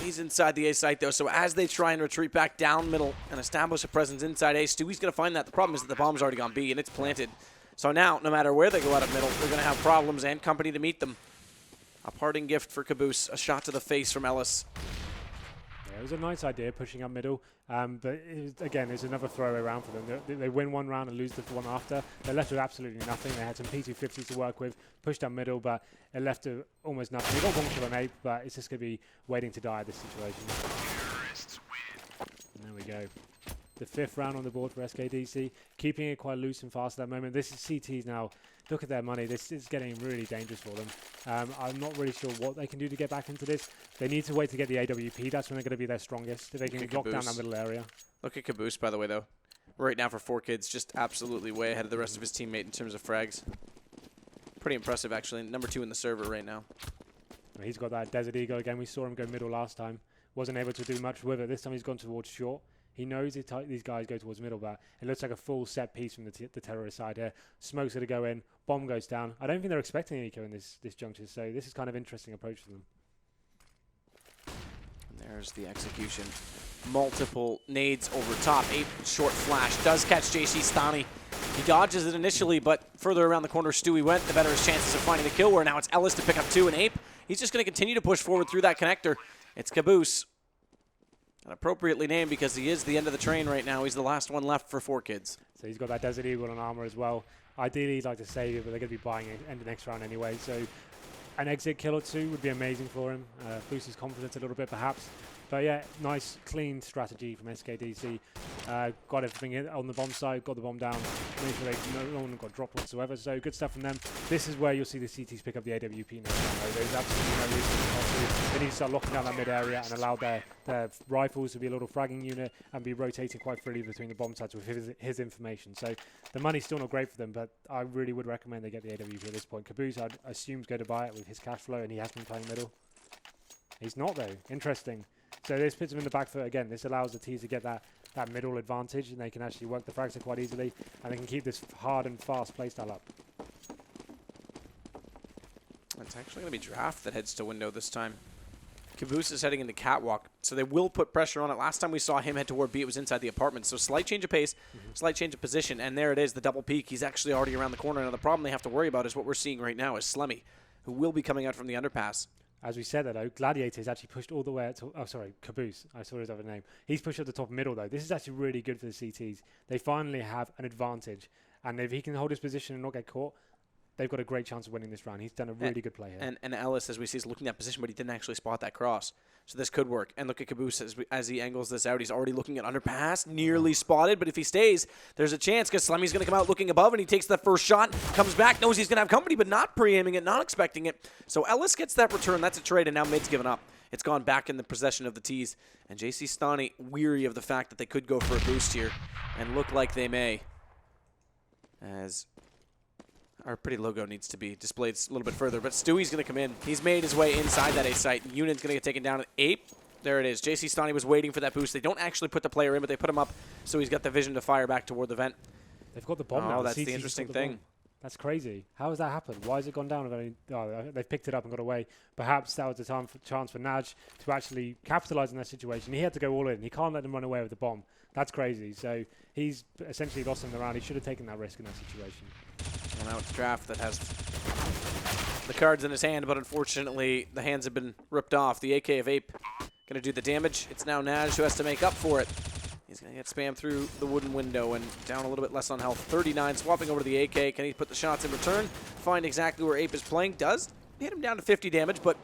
he's inside the A site, though, so as they try and retreat back down middle and establish a presence inside A, Stewie's going to find that. The problem is that the bomb's already gone B, and it's planted. So now, no matter where they go out of middle, they're going to have problems and company to meet them. A parting gift for Caboose. A shot to the face from Ellis. Yeah, it was a nice idea, pushing up middle. But again, it's another throwaway round for them. They win one round and lose the one after. They're left with absolutely nothing. They had some P250s to work with, pushed down middle, but it left to almost nothing. They got one kill on Ape, but it's just going to be waiting to die, this situation. And there we go. The 5th round on the board for SKDC, keeping it quite loose and fast at that moment. This is CTs now. Look at their money. This is getting really dangerous for them. I'm not really sure what they can do to get back into this. They need to wait to get the AWP. That's when they're going to be their strongest. If they can lock down that middle area. Look at Caboose, by the way, though. Right now for 4Kids, just absolutely way ahead of the rest of his teammate in terms of frags. Pretty impressive, actually. Number 2 in the server right now. He's got that Desert Eagle again. We saw him go middle last time. Wasn't able to do much with it. This time he's gone towards short. He knows these guys go towards middle, but it looks like a full set piece from the terrorist side here. Smoke's going to go in. Bomb goes down. I don't think they're expecting an eco in this juncture, so this is kind of interesting approach for them. And there's the execution. Multiple nades over top. Ape short flash. Does catch Season1. He dodges it initially, but further around the corner Stewie went, the better his chances of finding the kill were. Now it's Ellis to pick up 2, and Ape, he's just going to continue to push forward through that connector. It's Caboose. And appropriately named because he is the end of the train right now. He's the last one left for 4Kids. So he's got that Desert Eagle on armor as well. Ideally, he'd like to save it, but they're going to be buying it end of next round anyway. So an exit kill or 2 would be amazing for him. Boost his confidence a little bit, perhaps. But yeah, nice, clean strategy from SKDC. Got everything on the bomb side, got the bomb down, made sure no one got dropped whatsoever. So good stuff from them. This is where you'll see the CTs pick up the AWP now. There's absolutely no reason not to. They need to start locking down that mid area and allow their rifles to be a little fragging unit and be rotating quite freely between the bomb sites with his information. So the money's still not great for them, but I really would recommend they get the AWP at this point. Caboose, I'd assume, is going to buy it with his cash flow, and he has been playing middle. He's not, though. Interesting. So this puts him in the back foot again. This allows the T's to get that middle advantage, and they can actually work the frags quite easily, and they can keep this hard and fast playstyle up. It's actually going to be Draft that heads to window this time. Caboose is heading into Catwalk, so they will put pressure on it. Last time we saw him head toward B, it was inside the apartment. So slight change of pace, slight change of position, and there it is, the double peak. He's actually already around the corner. Now the problem they have to worry about is what we're seeing right now is Slemmy, who will be coming out from the underpass. As we said, though, Gladiator is actually pushed all the way to... Oh, sorry, Caboose. I saw his other name. He's pushed at the top middle, though. This is actually really good for the CTs. They finally have an advantage. And if he can hold his position and not get caught, they've got a great chance of winning this round. He's done a really good play here. And Ellis, as we see, is looking at position, but he didn't actually spot that cross. So this could work. And look at Caboose as he angles this out. He's already looking at underpass, nearly spotted. But if he stays, there's a chance because Slemmy's going to come out looking above, and he takes the first shot, comes back, knows he's going to have company, but not pre-aiming it, not expecting it. So Ellis gets that return. That's a trade, and now mid's given up. It's gone back in the possession of the T's. And Season1 weary of the fact that they could go for a boost here and look like they may. As our pretty logo needs to be displayed a little bit further. But Stewie's going to come in. He's made his way inside that A site. Union's going to get taken down at Ape. There it is. Season1 was waiting for that boost. They don't actually put the player in, but they put him up, so he's got the vision to fire back toward the vent. They've got the bomb now. Oh, that's the interesting thing. That's crazy. How has that happened? Why has it gone down? They've picked it up and got away. Perhaps that was the chance for Naj to actually capitalize on that situation. He had to go all in. He can't let them run away with the bomb. That's crazy. So he's essentially lost him the round. He should have taken that risk in that situation. Well, now it's Draft that has the cards in his hand, but unfortunately the hands have been ripped off. The AK of Ape going to do the damage. It's now Naj who has to make up for it. He's going to get spammed through the wooden window and down a little bit less on health. 39, swapping over to the AK. Can he put the shots in return? Find exactly where Ape is playing. Does hit him down to 50 damage, but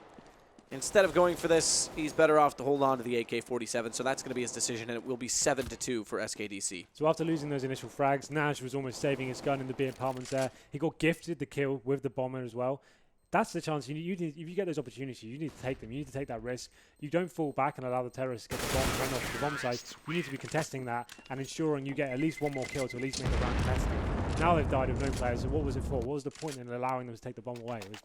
Instead of going for this, he's better off to hold on to the AK-47, so that's going to be his decision, and it will be 7-2 for SKDC. So after losing those initial frags, Naj was almost saving his gun in the B apartments there. He got gifted the kill with the bomber as well. That's the chance. You need, if you get those opportunities, you need to take them. You need to take that risk. You don't fall back and allow the terrorists to get the bomb and run off the bomb site. You need to be contesting that and ensuring you get at least one more kill to at least make the round contested. Now they've died of no players, so what was it for? What was the point in allowing them to take the bomb away? It was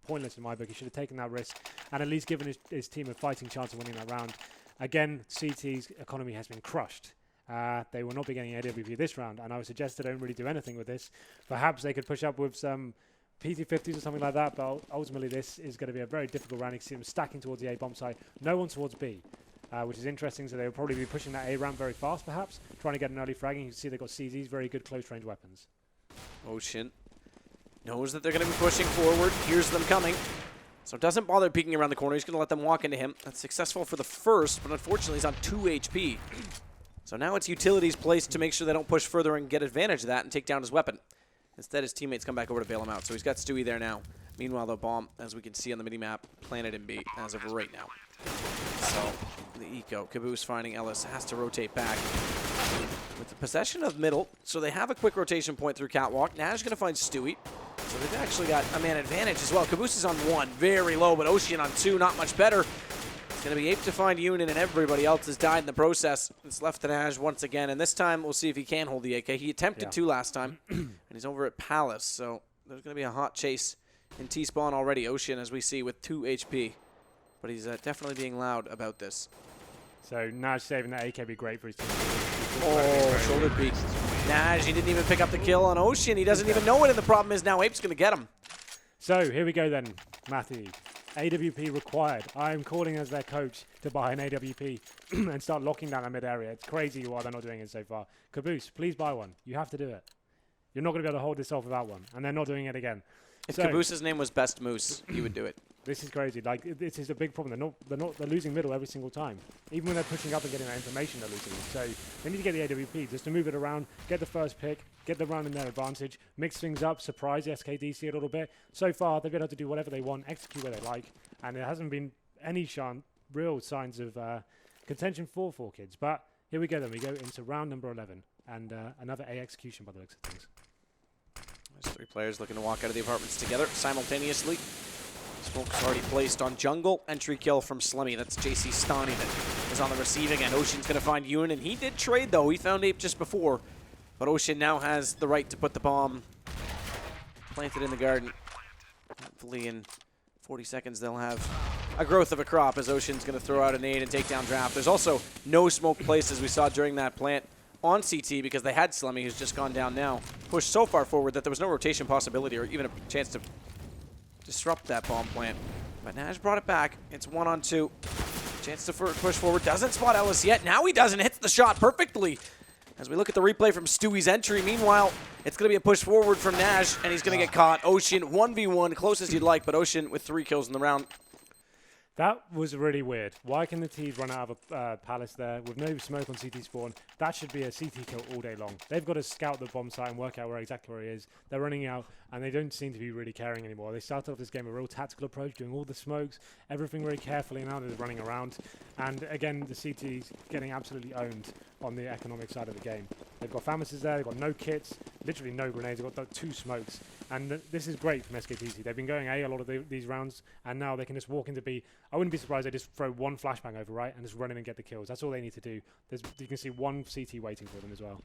pointless in my book. He should have taken that risk and at least given his team a fighting chance of winning that round. Again, CT's economy has been crushed. They will not be getting AWP this round, and I would suggest they don't really do anything with this. Perhaps they could push up with some PT-50s or something like that, but ultimately this is going to be a very difficult round. You can see them stacking towards the A bomb site, no one towards B, which is interesting, so they'll probably be pushing that A ramp very fast perhaps, trying to get an early fragging. You can see they've got CZs, very good close range weapons. Ocean knows that they're going to be pushing forward, hears them coming, so doesn't bother peeking around the corner. He's going to let them walk into him. That's successful for the first, but unfortunately he's on 2 HP. So now it's utilities placed to make sure they don't push further and get advantage of that and take down his weapon. Instead, his teammates come back over to bail him out. So he's got Stewie there now. Meanwhile, the bomb, as we can see on the mini-map, planted in B as of right now. So the eco, Caboose finding Ellis, has to rotate back with the possession of middle. So they have a quick rotation point through catwalk. Nash going to find Stewie. So they've actually got a man advantage as well. Caboose is on 1, very low, but Ocean on 2, not much better. It's going to be Ape to find Unin, and everybody else has died in the process. It's left to Naj once again, and this time we'll see if he can hold the AK. He attempted to last time, and he's over at Palace, so there's going to be a hot chase in T-spawn already. Ocean, as we see, with 2 HP, but he's definitely being loud about this. So Naj saving that AK would be great for his team. Oh, shoulder peek. Naj, he didn't even pick up the kill on Ocean. He doesn't even know it, and the problem is now Ape's going to get him. So here we go then, Matthew. AWP required. I'm calling as their coach to buy an AWP and start locking down that mid area. It's crazy why they're not doing it so far. Caboose, please buy one. You have to do it. You're not going to be able to hold this off without one, and they're not doing it again. If Caboose's name was Best Moose, he would do it. This is crazy. Like, this is a big problem. They're losing middle every single time. Even when they're pushing up and getting that information, they're losing it. So they need to get the AWP just to move it around, get the first pick, get the round in their advantage, mix things up, surprise the SKDC a little bit. So far, they've been able to do whatever they want, execute where they like, and there hasn't been any real signs of contention for 4Kids. But here we go then. We go into round number 11, and another A execution by the looks of things. There's 3 players looking to walk out of the apartments together simultaneously. Smoke's already placed on jungle. Entry kill from Slimmy. That's JC Stani that is on the receiving end. Ocean's going to find Ewan, and he did trade, though. He found Ape just before. But Ocean now has the right to put the bomb planted in the garden. Hopefully in 40 seconds they'll have a growth of a crop as Ocean's going to throw out a nade and take down Draft. There's also no smoke placed, as we saw during that plant on CT, because they had Slimmy, who's just gone down now. Pushed so far forward that there was no rotation possibility or even a chance to disrupt that bomb plant. But Nash brought it back. It's 1-on-2. Chance to push forward. Doesn't spot Ellis yet. Now he does and hits the shot perfectly. As we look at the replay from Stewie's entry, meanwhile, it's going to be a push forward from Nash, and he's going to get caught. Ocean 1v1, close as you'd like, but Ocean with 3 kills in the round. That was really weird. Why can the T's run out of a palace there with no smoke on CT spawn? That should be a CT kill all day long. They've got to scout the bomb site and work out exactly where he is. They're running out, and they don't seem to be really caring anymore. They started off this game with a real tactical approach, doing all the smokes, everything very carefully, and now they're running around. And again, the CT's getting absolutely owned on the economic side of the game. They've got Famises there, they've got no kits, literally no grenades, they've got 2 smokes. And this is great from SKDC. They've been going A lot of these rounds, and now they can just walk into B. I wouldn't be surprised they just throw 1 flashbang over, right, and just run in and get the kills. That's all they need to do. You can see 1 CT waiting for them as well.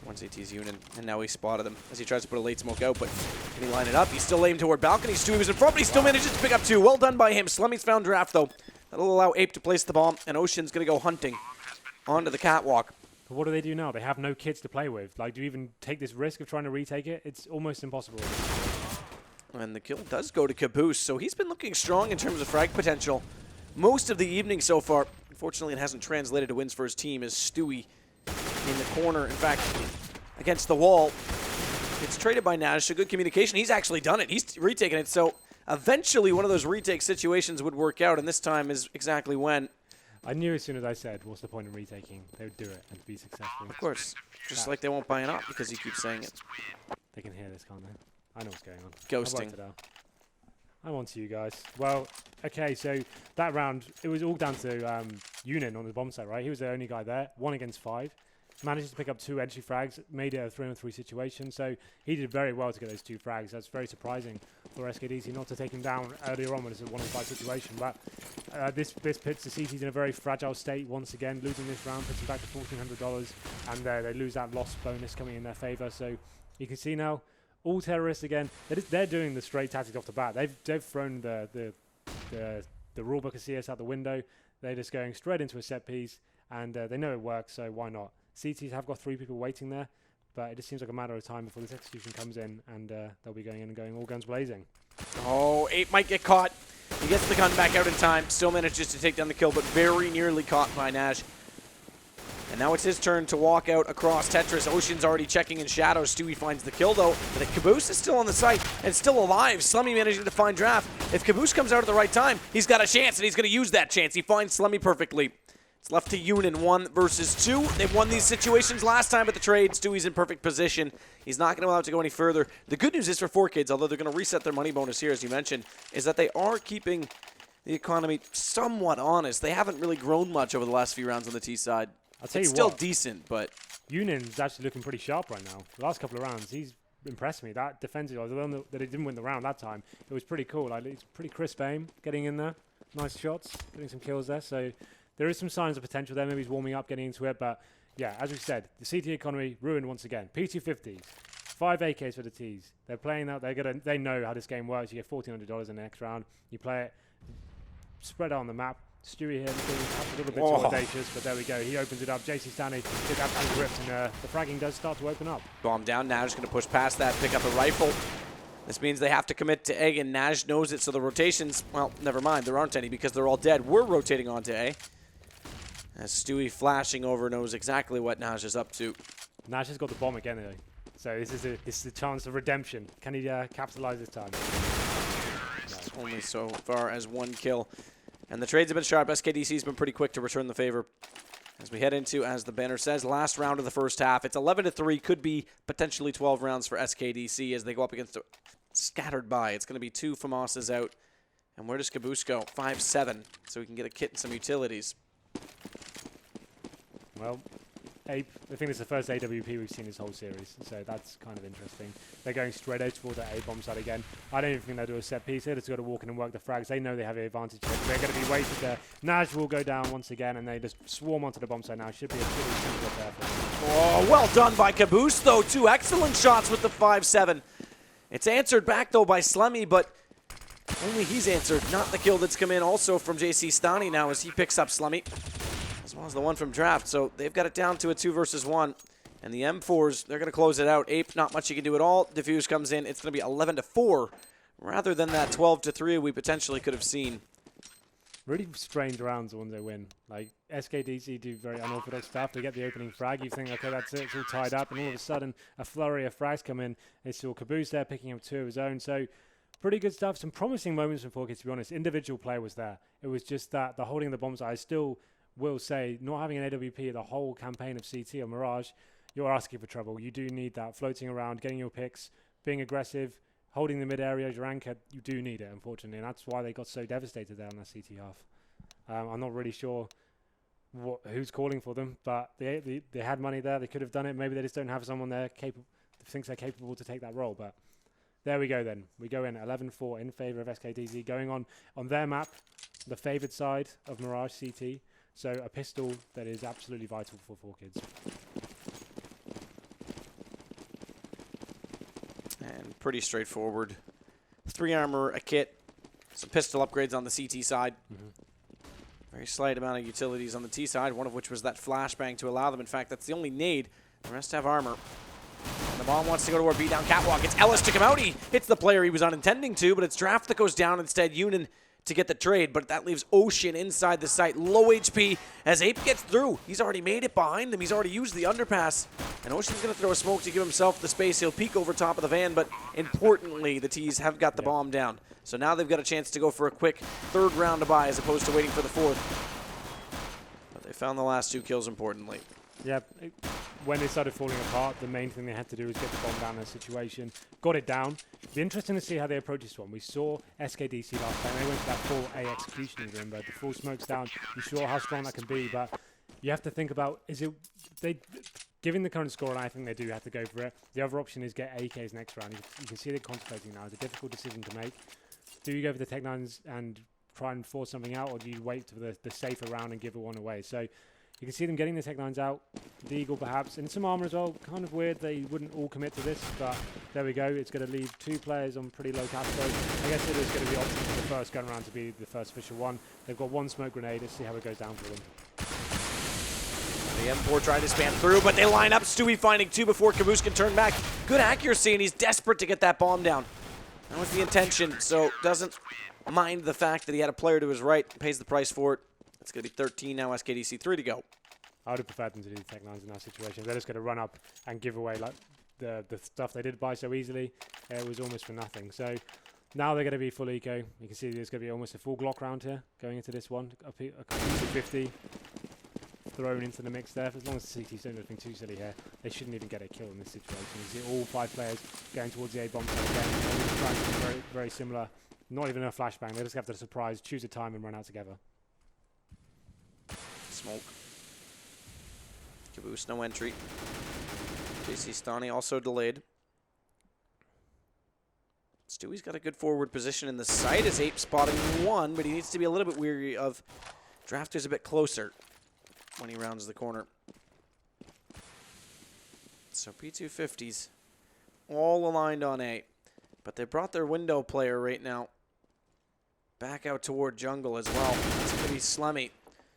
1 CT's Unin, and now he spotted him as he tries to put a late smoke out, but can he line it up? He's still aimed toward balcony. Stewie was in front, but he still manages to pick up 2. Well done by him. Slummy's found Draft, though. That'll allow Ape to place the bomb, and Ocean's going to go hunting onto the catwalk. But what do they do now? They have no kids to play with. Like, do you even take this risk of trying to retake it? It's almost impossible. And the kill does go to Caboose, so he's been looking strong in terms of frag potential most of the evening so far. Unfortunately, it hasn't translated to wins for his team as Stewie in the corner. In fact, against the wall, it's traded by Nash, so good communication. He's actually done it. He's retaken it, so eventually one of those retake situations would work out, and this time is exactly when. I knew as soon as I said, what's the point in retaking? They would do it and be successful. Of course. Just like they won't buy it up because you keep saying it. They can hear this, can't they? I know what's going on. Ghosting. I'm on to you guys. Well, okay, so that round, it was all down to Yunin on the bomb site, right? He was the only guy there, 1 against 5. Manages to pick up 2 entry frags, made it a 3-on-3 situation, so he did very well to get those 2 frags. That's very surprising for SKDC not to take him down earlier on when it's a 1-on-5 situation. But this puts the CTs in a very fragile state once again. Losing this round puts them back to $1,400, and they lose that loss bonus coming in their favour. So you can see now, all terrorists again. They're doing the straight tactics off the bat. They've thrown the rulebook of CS out the window. They're just going straight into a set piece, and they know it works, so why not? CTs have got 3 people waiting there, but it just seems like a matter of time before this execution comes in, and they'll be going in and going all guns blazing. Oh, 8 might get caught. He gets the gun back out in time. Still manages to take down the kill, but very nearly caught by Nash. And now it's his turn to walk out across Tetris. Ocean's already checking in shadows. Stewie finds the kill, though. But the Caboose is still on the site and still alive. Slummy managing to find Draft. If Caboose comes out at the right time, he's got a chance, and he's going to use that chance. He finds Slummy perfectly. It's left to Yunin, 1 versus 2. They've won these situations last time at the trade. Stewie's in perfect position. He's not going to allow it to go any further. The good news is for 4Kids, although they're going to reset their money bonus here, as you mentioned, is that they are keeping the economy somewhat honest. They haven't really grown much over the last few rounds on the T side. I'll tell you it's still what, decent, but Yunin's actually looking pretty sharp right now. The last couple of rounds, he's impressed me. That defensive, although that he didn't win the round that time, it was pretty cool. Like, it's pretty crisp aim, getting in there. Nice shots, getting some kills there. So there is some signs of potential there. Maybe he's warming up, getting into it. But yeah, as we said, the CT economy ruined once again. P250s, 5 AKs for the Ts. They're playing that. They know how this game works. You get $1,400 in the next round. You play it, spread out on the map. Stewie here being a little bit too audacious, but there we go. He opens it up. JC Stanley is absolutely ripped, and the fragging does start to open up. Bomb down. Naj going to push past that, pick up a rifle. This means they have to commit to A, and Naj knows it, so the rotations, well, never mind. There aren't any because they're all dead. We're rotating onto A. As Stewie flashing over knows exactly what Naj is up to. Naj has got the bomb again, though. So this is a chance of redemption. Can he capitalize this time? No. Only so far as 1 kill. And the trades have been sharp. SKDC's been pretty quick to return the favor. As we head into, as the banner says, last round of the first half. It's 11-3, could be potentially 12 rounds for SKDC as they go up against a scattered by. It's going to be 2 FAMASas out. And where does Caboose go? 5-7, so we can get a kit and some utilities. Well, Ape, I think it's the first AWP we've seen this whole series, so that's kind of interesting. They're going straight out towards that A bomb side again. I don't even think they'll do a set piece. They're just going to walk in and work the frags. They know they have the advantage. They're going to be waited there. Naj will go down once again, and they just swarm onto the bomb side now. Should be a pretty simple affair for them. Oh, well done by Caboose, though. 2 excellent shots with the 5-7. It's answered back, though, by Slummy, but only he's answered. Not the kill that's come in also from JC Stani now as he picks up Slummy, as well as the one from Draft. So they've got it down to a 2 versus 1. And the M4s, they're going to close it out. Ape, not much you can do at all. Diffuse comes in. It's going to be 11-4 rather than that 12-3 we potentially could have seen. Really strange rounds the ones they win. Like, SKDC do very unorthodox stuff. They get the opening frag. You think, okay, that's it. It's all tied up. And all of a sudden, a flurry of frags come in. They saw Caboose there picking up 2 of his own. So pretty good stuff. Some promising moments from 4Kids, to be honest. Individual play was there. It was just that the holding of the bombs. I still will say, not having an AWP the whole campaign of CT or Mirage, you're asking for trouble. You do need that. Floating around, getting your picks, being aggressive, holding the mid area as your anchor. You do need it, unfortunately. And that's why they got so devastated there on that CT half. I'm not really sure who's calling for them, but they had money there. They could have done it. Maybe they just don't have someone there thinks they're capable to take that role. But there we go then. We go in 11-4 in favor of SKDC, going on their map, the favored side of Mirage CT. So a pistol that is absolutely vital for 4Kids. And pretty straightforward. 3 armor, a kit, some pistol upgrades on the CT side. Very slight amount of utilities on the T side, one of which was that flashbang to allow them. In fact, that's the only nade. The rest have armor. And the bomb wants to go to our beat-down catwalk. It's Ellis to come out. He hits the player he was unintending to, but it's Draft that goes down instead. Yunin to get the trade, but that leaves Ocean inside the site. Low HP as Ape gets through. He's already made it behind him. He's already used the underpass. And Ocean's going to throw a smoke to give himself the space. He'll peek over top of the van, but importantly, the T's have got the bomb down. So now they've got a chance to go for a quick 3rd round to buy as opposed to waiting for the 4th. But they found the last 2 kills importantly. Yeah, when it started falling apart, the main thing they had to do was get the bomb down in a situation. Got it down. Be interesting to see how they approach this one. We saw SKDC last time. They went for that full A execution room, but the full smoke's down. You saw how strong that can be, but you have to think about, given the current score, and I think they do have to go for it. The other option is get AKs next round. You can see they're contemplating now. It's a difficult decision to make. Do you go for the Tech 9s and try and force something out, or do you wait for the safer round and give it one away? So you can see them getting the Tech 9s out, the Eagle perhaps, and some armor as well. Kind of weird they wouldn't all commit to this, but there we go. It's going to leave 2 players on pretty low cash flow. I guess it is going to be option for the first gun round to be the first official one. They've got 1 smoke grenade. Let's see how it goes down for them. The M4 trying to spam through, but they line up. Stewie finding 2 before Caboose can turn back. Good accuracy, and he's desperate to get that bomb down. That was the intention, so doesn't mind the fact that he had a player to his right, pays the price for it. It's going to be 13 now, SKDC 3 to go. I would have preferred them to do the Tech 9s in that situation. They're just going to run up and give away like the stuff they did buy so easily. It was almost for nothing. So now they're going to be full eco. You can see there's going to be almost a full Glock round here going into this one. A piece of 50 thrown into the mix there. As long as the CTs don't do anything too silly here, they shouldn't even get a kill in this situation. You see all 5 players going towards the A-bomb again. They're trying to be very, very similar. Not even a flashbang. They just have to surprise, choose a time, and run out together. Smoke. Caboose, no entry. JC Stani also delayed. Stewie's got a good forward position in the site as Ape spotting 1, but he needs to be a little bit weary of drafters a bit closer when he rounds the corner. So P250s all aligned on A, but they brought their window player right now back out toward jungle as well. That's going to be Slemmy,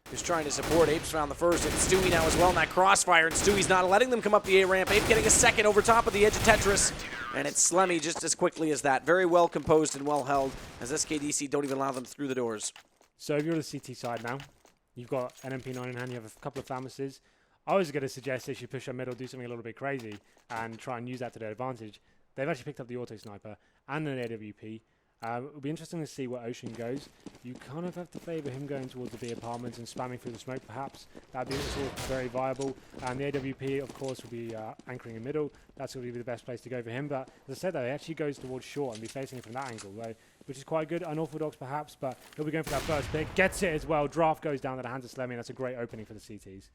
who's trying to support. Apes found the first, and Stewie now as well in that crossfire, and Stewie's not letting them come up the A ramp. Ape getting a second over top of the edge of Tetris, and it's Slemmy just as quickly as that. Very well composed and well held, as SKDC don't even allow them through the doors. So if you're on the CT side now, you've got an MP9 in hand, you have a couple of Famases. I was going to suggest they should push up middle, do something a little bit crazy, and try and use that to their advantage. They've actually picked up the auto sniper and an AWP. It'll be interesting to see where Ocean goes. You kind of have to favour him going towards the B apartments and spamming through the smoke, perhaps. That'd be sort of very viable. And the AWP, of course, will be anchoring in middle. That's going to be the best place to go for him. But as I said, though, he actually goes towards short and be facing it from that angle, though, which is quite good. Unorthodox, perhaps, but he'll be going for that first pick. Gets it as well. Draft goes down to the hands of Slemmy, and that's a great opening for the CTs.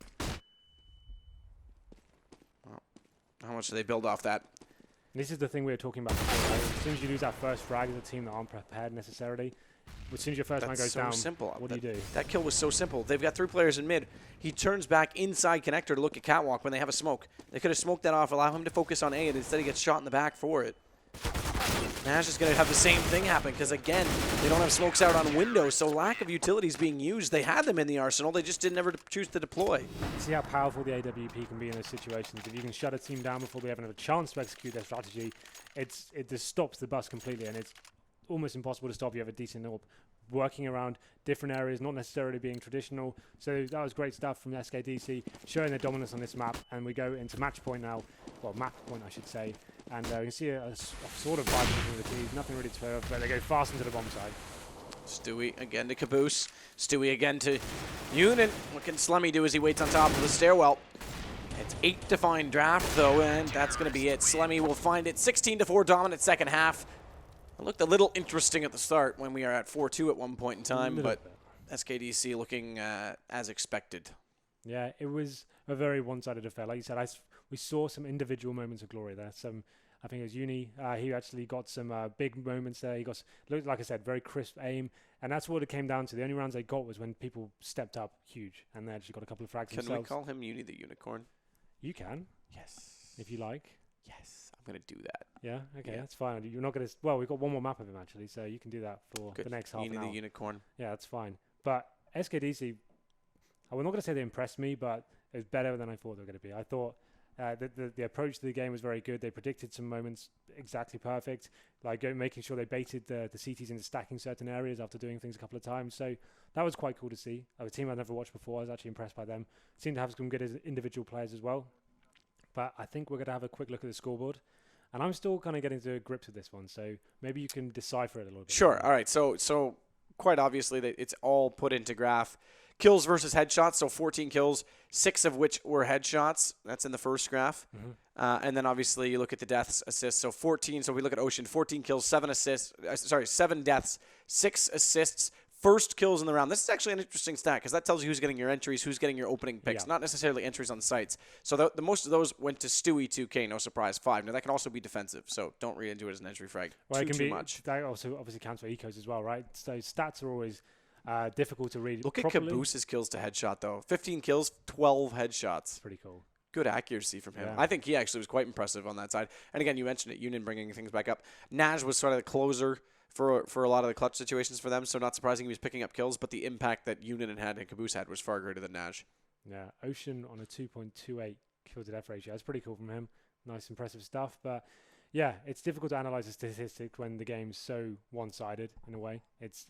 Well, how much do they build off that? This is the thing we were talking about before, right? As soon as you lose that first frag as a team that aren't prepared necessarily, as soon as your first man goes down, simple. What do you do? That kill was so simple. They've got 3 players in mid. He turns back inside connector to look at Catwalk when they have a smoke. They could have smoked that off, allow him to focus on A, and instead he gets shot in the back for it. Nash is going to have the same thing happen because, again, they don't have smokes out on windows, so lack of utilities being used. They had them in the arsenal. They just didn't ever choose to deploy. See how powerful the AWP can be in those situations. If you can shut a team down before they have another chance to execute their strategy, it just stops the bus completely, and it's almost impossible to stop. You have a decent AWP working around different areas, not necessarily being traditional. So that was great stuff from SKDC, showing their dominance on this map. And we go into match point now. Well, map point, I should say. And you can see a sort of vibe between the teams. Nothing really to but they go fast into the bomb side. Stewie again to Caboose. Stewie again to Unin. What can Slemmy do as he waits on top of the stairwell? It's 8 to find draft, though, and that's going to be it. Slemmy will find it. 16-4 dominant second half. It looked a little interesting at the start when we are at 4-2 at one point in time, but SKDC looking as expected. Yeah, it was a very one-sided affair. Like you said, we saw some individual moments of glory there. I think it was Uni. He actually got some big moments there. He got, like I said, very crisp aim, and that's what it came down to. The only rounds they got was when people stepped up huge, and they actually got a couple of frags themselves. Can we call him Uni the Unicorn? You can. Yes. If you like. Yes, I'm going to do that. Yeah, okay, that's fine. You're not going to... Well, we've got one more map of him, actually, so you can do that for the next half an hour. Uni the Unicorn. Yeah, that's fine. But SKDC, I'm not going to say they impressed me, but it was better than I thought they were going to be. I thought the approach to the game was very good. They predicted some moments exactly perfect, like making sure they baited the CTs into stacking certain areas after doing things a couple of times. So that was quite cool to see. A team I'd never watched before. I was actually impressed by them. Seemed to have some good individual players as well. But I think we're going to have a quick look at the scoreboard. And I'm still kind of getting to grips with this one. So maybe you can decipher it a little bit. Sure. All right. So quite obviously, it's all put into graph. kills versus headshots, so 14 kills, 6 of which were headshots. That's in the first graph. And then obviously you look at the deaths, assists, so 14. So we look at Ocean, 14 kills, 7 assists, 7 deaths, 6 assists, first kills in the round. This is actually an interesting stat because that tells you who's getting your entries, who's getting your opening picks, not necessarily entries on sites. So the most of those went to Stewie 2K, no surprise, 5. Now that can also be defensive, so don't read into it as an entry frag too much. That also obviously counts for ecos as well, right? So stats are always difficult to read. Look at Caboose's kills to headshot though. 15 kills, 12 headshots. Pretty cool. Good accuracy from him. I think he actually was quite impressive on that side. And again, you mentioned it, Union bringing things back up. Naj was sort of the closer for a lot of the clutch situations for them, so not surprising he was picking up kills, but the impact that Union had and Caboose had was far greater than Naj. Yeah, Ocean on a 2.28 kill to death ratio. That's pretty cool from him. Nice, impressive stuff. But yeah, it's difficult to analyze a statistic when the game's so one-sided in a way. It's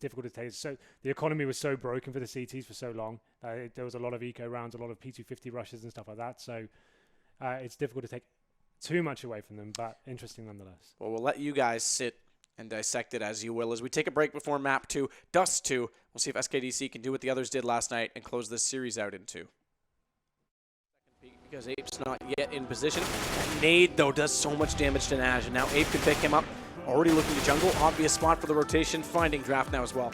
difficult to take. So the economy was so broken for the CTs for so long. There was a lot of eco rounds, a lot of P250 rushes and stuff like that. So it's difficult to take too much away from them, but interesting nonetheless. Well, we'll let you guys sit and dissect it as you will. As we take a break before Map 2, Dust 2, we'll see if SKDC can do what the others did last night and close this series out in 2. Because Ape's not yet in position. That nade, though, does so much damage to Naj, and now Ape can pick him up. Already looking to jungle. Obvious spot for the rotation. Finding Draft now as well.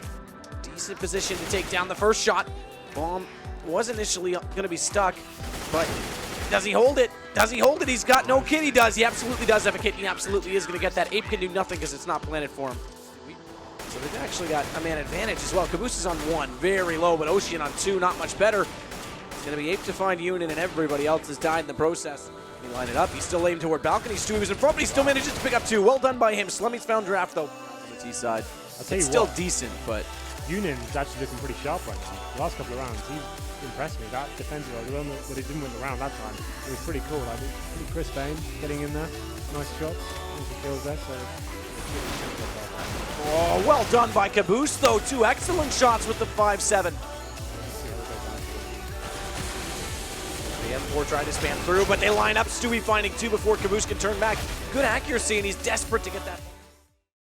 Decent position to take down the first shot. Bomb was initially going to be stuck, but does he hold it? Does he hold it? He's got no kit. He does. He absolutely does have a kit. He absolutely is going to get that. Ape can do nothing because it's not planted for him. So they've actually got a man advantage as well. Caboose is on 1, very low, but Ocean on 2, not much better. It's going to be Ape to find Union, and everybody else has died in the process. He line it up. He's still aimed toward balcony. Stewie was in front, but he still manages to pick up 2. Well done by him. Slummy's found Draft, though, on the T side. It's still decent, but Union's actually looking pretty sharp right now. The last couple of rounds, he's impressed me. That defensive, the one that he didn't win the round that time, it was pretty cool. Like, pretty crisp aim, getting in there. Nice shot. Some kills there, so... Oh, well done by Caboose, though. 2 excellent shots with the 5-7. The M4 tried to spam through, but they line up. Stewie finding 2 before Caboose can turn back. Good accuracy, and he's desperate to get that.